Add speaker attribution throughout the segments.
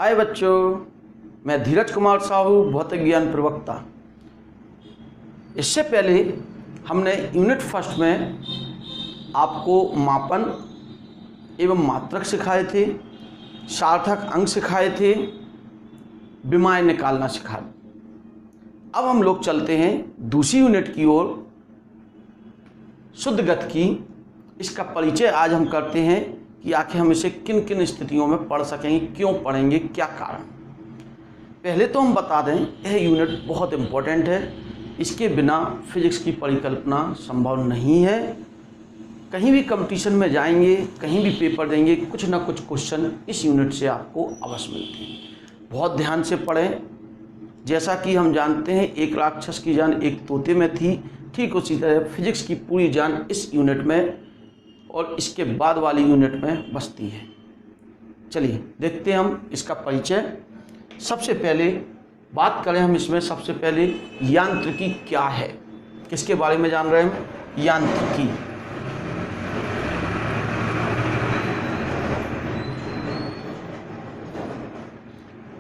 Speaker 1: हाय बच्चों, मैं धीरज कुमार साहू, भौतिक ज्ञान प्रवक्ता। इससे पहले हमने यूनिट फर्स्ट में आपको मापन एवं मात्रक सिखाए थे, सार्थक अंक सिखाए थे, विमाएँ निकालना सिखाया। अब हम लोग चलते हैं दूसरी यूनिट की ओर, शुद्ध गति की। इसका परिचय आज हम करते हैं कि आखिर हम इसे किन किन स्थितियों में पढ़ सकेंगे, क्यों पढ़ेंगे, क्या कारण। पहले तो हम बता दें, यह यूनिट बहुत इम्पोर्टेंट है। इसके बिना फिजिक्स की परिकल्पना संभव नहीं है। कहीं भी कंपटीशन में जाएंगे, कहीं भी पेपर देंगे, कुछ ना कुछ क्वेश्चन इस यूनिट से आपको अवश्य मिलते हैं। बहुत ध्यान से पढ़ें। जैसा कि हम जानते हैं, एक राक्षस की जान एक तोते में थी, ठीक उसी तरह फिजिक्स की पूरी जान इस यूनिट में और इसके बाद वाली यूनिट में बसती है। चलिए देखते हैं हम इसका परिचय। सबसे पहले बात करें हम इसमें, सबसे पहले यांत्रिकी क्या है, किसके बारे में जान रहे हैं हम? यांत्रिकी।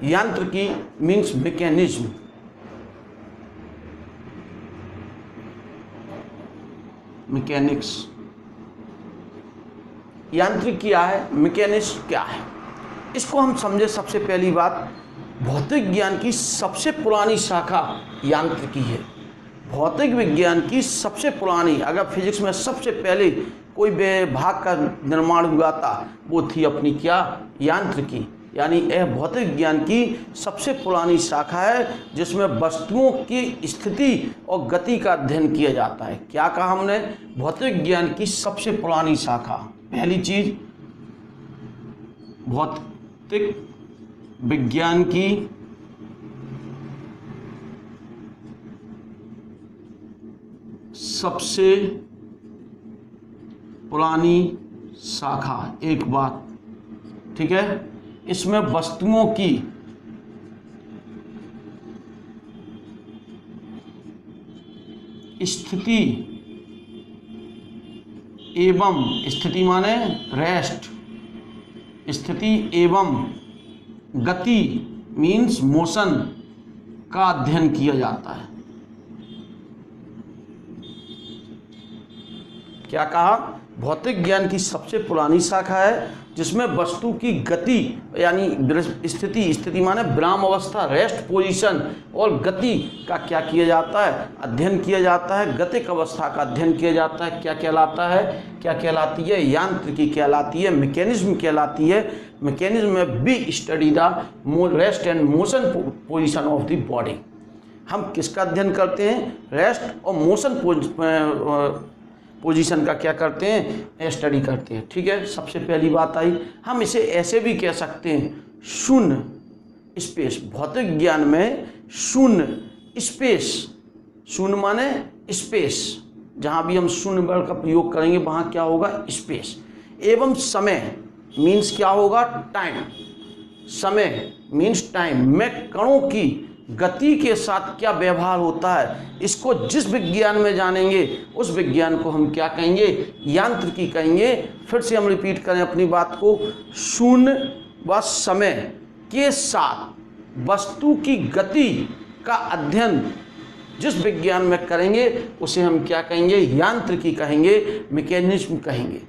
Speaker 1: यांत्रिकी मीन्स मैकेनिज्म। मैकेनिक्स। यांत्रिक क्या है, मैकेनिक्स क्या है, इसको हम समझे। सबसे पहली बात, भौतिक ज्ञान की सबसे पुरानी शाखा यांत्रिकी है। भौतिक विज्ञान की सबसे पुरानी, अगर फिजिक्स में सबसे पहले कोई विभाग का निर्माण हुआ था, वो थी अपनी क्या? यांत्रिकी। यानी यह भौतिक विज्ञान की सबसे पुरानी शाखा है जिसमें वस्तुओं की स्थिति और गति का अध्ययन किया जाता है। क्या कहा हमने? भौतिक विज्ञान की सबसे पुरानी शाखा। पहली चीज, भौतिक विज्ञान की सबसे पुरानी शाखा। एक बात, ठीक है, इसमें वस्तुओं की स्थिति एवं, स्थिति माने रेस्ट, स्थिति एवं गति मीन्स मोशन का अध्ययन किया जाता है। क्या कहा? भौतिक ज्ञान की सबसे पुरानी शाखा है जिसमें वस्तु की गति यानी स्थिति माने विराम अवस्था, रेस्ट पोजीशन, और गति का क्या किया जाता है? अध्ययन किया जाता है। गतिक अवस्था का अध्ययन किया जाता है। क्या कहलाता है? क्या कहलाती है? यांत्रिकी कहलाती है, मैकेनिज्म कहलाती है। मैकेनिज्म में we study the rest and motion position of the body. हम किसका अध्ययन करते हैं? रेस्ट और मोशन पोजीशन का क्या करते हैं? स्टडी करते हैं। ठीक है, सबसे पहली बात आई। हम इसे ऐसे भी कह सकते हैं, शून्य स्पेस। भौतिक ज्ञान में शून्य स्पेस, शून्य माने स्पेस, जहां भी हम शून्य वर्ड का प्रयोग करेंगे वहां क्या होगा? स्पेस। एवं समय मीन्स क्या होगा? टाइम। समय मीन्स टाइम में कणों की गति के साथ क्या व्यवहार होता है, इसको जिस विज्ञान में जानेंगे उस विज्ञान को हम क्या कहेंगे? यांत्रिकी कहेंगे। फिर से हम रिपीट करें अपनी बात को, शून्य व समय के साथ वस्तु की गति का अध्ययन जिस विज्ञान में करेंगे उसे हम क्या कहेंगे? यांत्रिकी कहेंगे, मैकेनिज्म कहेंगे।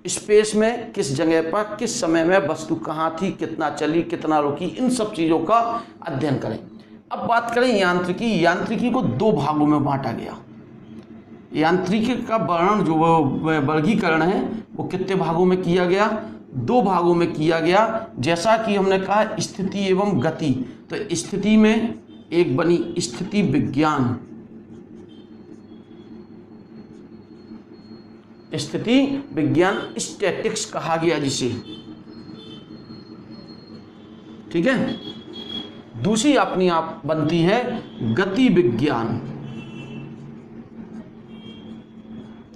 Speaker 1: स्पेस में किस जगह पर, किस समय में वस्तु कहाँ थी, कितना चली, कितना रुकी, इन सब चीज़ों का अध्ययन करें। अब बात करें यांत्रिकी। यांत्रिकी को दो भागों में बांटा गया। यांत्रिकी का वर्णन जो वर्गीकरण है वो कितने भागों में किया गया? दो भागों में किया गया। जैसा कि हमने कहा स्थिति एवं गति, तो स्थिति में एक बनी स्थिति विज्ञान, स्थिति विज्ञान स्टैटिक्स कहा गया जिसे, ठीक है। दूसरी अपनी आप बनती है गति विज्ञान।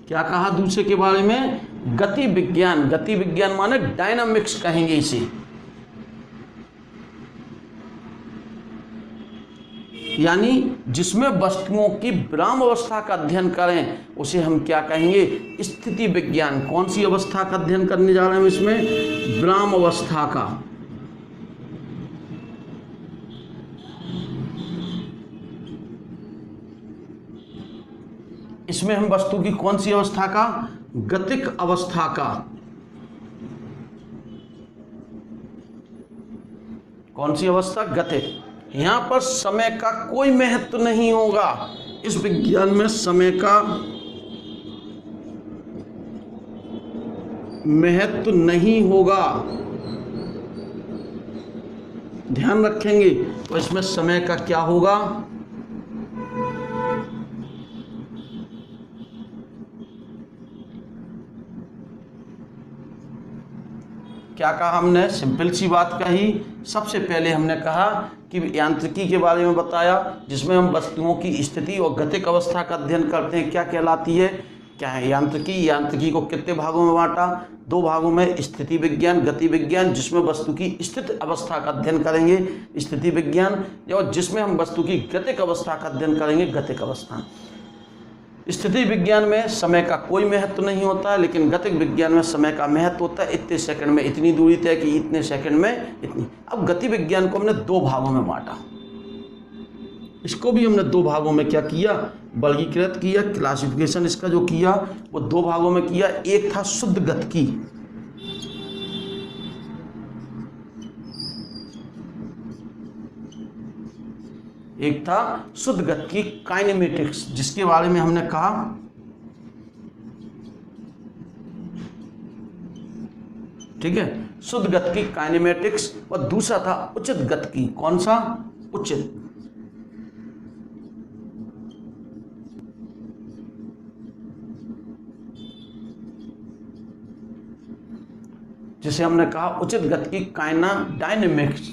Speaker 1: क्या कहा दूसरे के बारे में? गति विज्ञान। गति विज्ञान माने डायनामिक्स कहेंगे इसे, यानी जिसमें वस्तुओं की विराम अवस्था का अध्ययन करें उसे हम क्या कहेंगे? स्थिति विज्ञान। कौन सी अवस्था का अध्ययन करने जा रहे हैं इसमें? विराम अवस्था का। इसमें हम वस्तु की कौन सी अवस्था का, गतिक अवस्था का, कौन सी अवस्था, गतिक। यहां पर समय का कोई महत्व नहीं होगा, इस विज्ञान में समय का महत्व नहीं होगा, ध्यान रखेंगे। तो इसमें समय का क्या होगा, क्या कहा हमने, सिंपल सी बात कही। सबसे पहले हमने कहा कि यांत्रिकी के बारे में बताया, जिसमें हम वस्तुओं की स्थिति और गतिक अवस्था का अध्ययन करते हैं, क्या कहलाती है, क्या है यांत्रिकी। यांत्रिकी को कितने भागों में बांटा, 2 भागों में, स्थिति विज्ञान, गति विज्ञान, जिसमें वस्तु की स्थित अवस्था का अध्ययन करेंगे स्थिति विज्ञान, और जिसमें हम वस्तु की गतिक अवस्था का अध्ययन करेंगे गतिक अवस्था। स्थिति विज्ञान में समय का कोई महत्व नहीं होता है, लेकिन गतिक विज्ञान में समय का महत्व होता है। इतने सेकंड में इतनी दूरी तय की, इतने सेकंड में इतनी। अब गति विज्ञान को हमने 2 भागों में बांटा, इसको भी हमने 2 भागों में क्या किया, वर्गीकृत किया। क्लासिफिकेशन इसका जो किया वो 2 भागों में किया। एक था शुद्ध गतिकी, एक था शुद्ध गतिकी काइनेमेटिक्स, जिसके बारे में हमने कहा ठीक है, शुद्ध गतिकी काइनेमेटिक्स। और दूसरा था उचित गतिकी, कौन सा, उचित। जिसे हमने कहा उचित गतिकी काइनाडायनेमिक्स।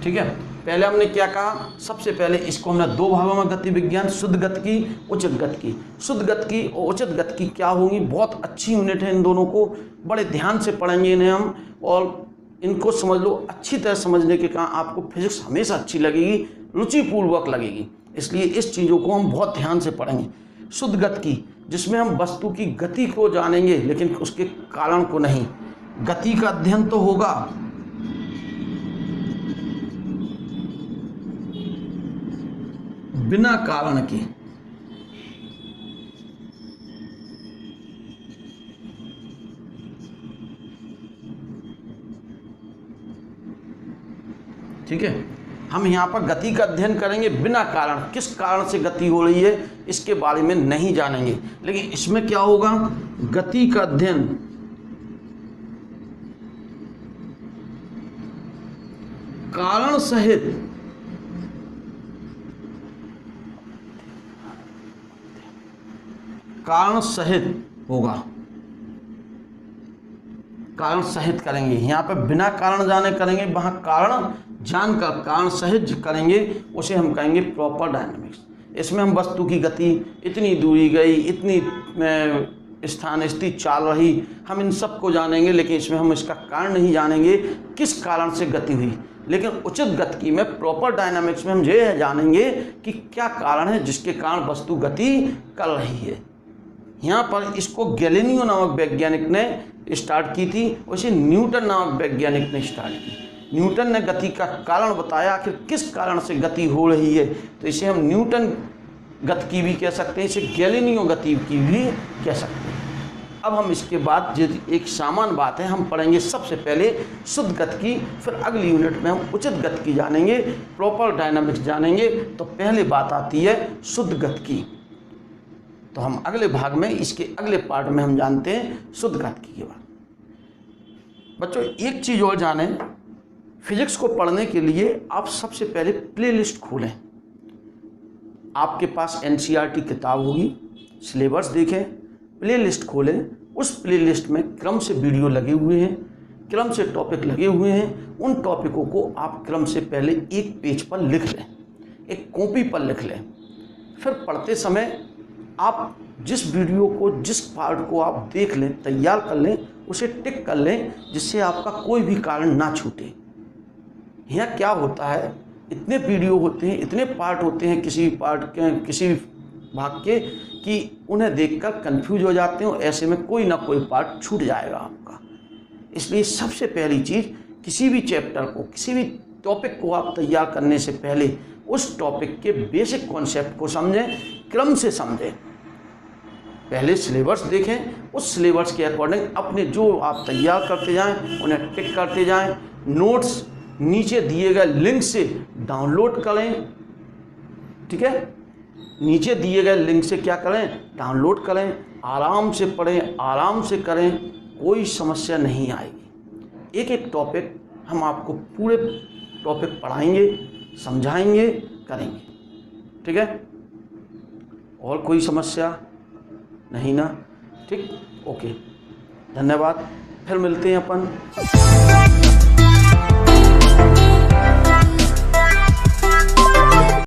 Speaker 1: ठीक है, पहले हमने क्या कहा, सबसे पहले इसको हमने 2 भागों में गति विज्ञान, शुद्ध गतिकी, उचित गतिकी। शुद्ध गतिकी और उचित गतिकी क्या होंगी, बहुत अच्छी यूनिट है, इन दोनों को बड़े ध्यान से पढ़ेंगे इन्हें हम, और इनको समझ लो। अच्छी तरह समझने के कारण आपको फिजिक्स हमेशा अच्छी लगेगी, रुचिपूर्वक लगेगी, इसलिए इस चीज़ों को हम बहुत ध्यान से पढ़ेंगे। शुद्ध गतिकी, जिसमें हम वस्तु की गति को जानेंगे लेकिन उसके कारण को नहीं। गति का अध्ययन तो होगा, बिना कारण के। ठीक है, हम यहाँ पर गति का अध्ययन करेंगे बिना कारण, किस कारण से गति हो रही है इसके बारे में नहीं जानेंगे। लेकिन इसमें क्या होगा, गति का अध्ययन कारण सहित, कारण सहित होगा, कारण सहित करेंगे। यहाँ पे बिना कारण जाने करेंगे, वहाँ कारण जानकर कारण सहित करेंगे, उसे हम कहेंगे प्रॉपर डायनामिक्स। इसमें हम वस्तु की गति, इतनी दूरी गई, इतनी स्थान स्थिति चाल रही, हम इन सब को जानेंगे, लेकिन इसमें हम इसका कारण नहीं जानेंगे किस कारण से गति हुई। लेकिन उचित गतिकी में, प्रॉपर डायनामिक्स में हम ये जानेंगे कि क्या कारण है जिसके कारण वस्तु गति कर रही है। यहाँ पर इसको गैलीलियो नामक वैज्ञानिक ने स्टार्ट की थी, उसे न्यूटन नामक वैज्ञानिक ने स्टार्ट की। न्यूटन ने गति का कारण बताया, आखिर किस कारण से गति हो रही है, तो इसे हम न्यूटन गतिकी भी कह सकते हैं, इसे गैलीलियो गतिकी भी कह सकते हैं। अब हम इसके बाद जो एक सामान्य बात है, हम पढ़ेंगे सबसे पहले शुद्ध गतिकी, फिर अगली यूनिट में हम उचित गतिकी जानेंगे, प्रॉपर डायनामिक्स जानेंगे। तो पहले बात आती है शुद्ध गतिकी, तो हम अगले भाग में, इसके अगले पार्ट में हम जानते हैं शुद्ध गतिकी के बारे में। बच्चों एक चीज़ और जानें, फिजिक्स को पढ़ने के लिए आप सबसे पहले प्लेलिस्ट खोलें। आपके पास एनसीईआरटी किताब होगी, सिलेबस देखें, प्लेलिस्ट खोलें, उस प्लेलिस्ट में क्रम से वीडियो लगे हुए हैं, क्रम से टॉपिक लगे हुए हैं। उन टॉपिकों को आप क्रम से पहले एक पेज पर लिख लें, एक कॉपी पर लिख लें। फिर पढ़ते समय आप जिस वीडियो को, जिस पार्ट को आप देख लें, तैयार कर लें, उसे टिक कर लें, जिससे आपका कोई भी कारण ना छूटे। यहाँ क्या होता है, इतने वीडियो होते हैं, इतने पार्ट होते हैं किसी पार्ट के, किसी भाग के, कि उन्हें देखकर कंफ्यूज हो जाते हैं, और ऐसे में कोई ना कोई पार्ट छूट जाएगा आपका। इसलिए सबसे पहली चीज़, किसी भी चैप्टर को, किसी भी टॉपिक को आप तैयार करने से पहले उस टॉपिक के बेसिक कॉन्सेप्ट को समझें, क्रम से समझें। पहले सिलेबस देखें, उस सिलेबस के अकॉर्डिंग अपने जो आप तैयार करते जाएं उन्हें टिक करते जाएं। नोट्स नीचे दिए गए लिंक से डाउनलोड करें, ठीक है, नीचे दिए गए लिंक से क्या करें, डाउनलोड करें, आराम से पढ़ें, आराम से करें, कोई समस्या नहीं आएगी। एक एक टॉपिक हम आपको पूरे टॉपिक पढ़ाएंगे, समझाएंगे, करेंगे, ठीक है। और कोई समस्या नहीं ना, ठीक, ओके, धन्यवाद, फिर मिलते हैं अपन।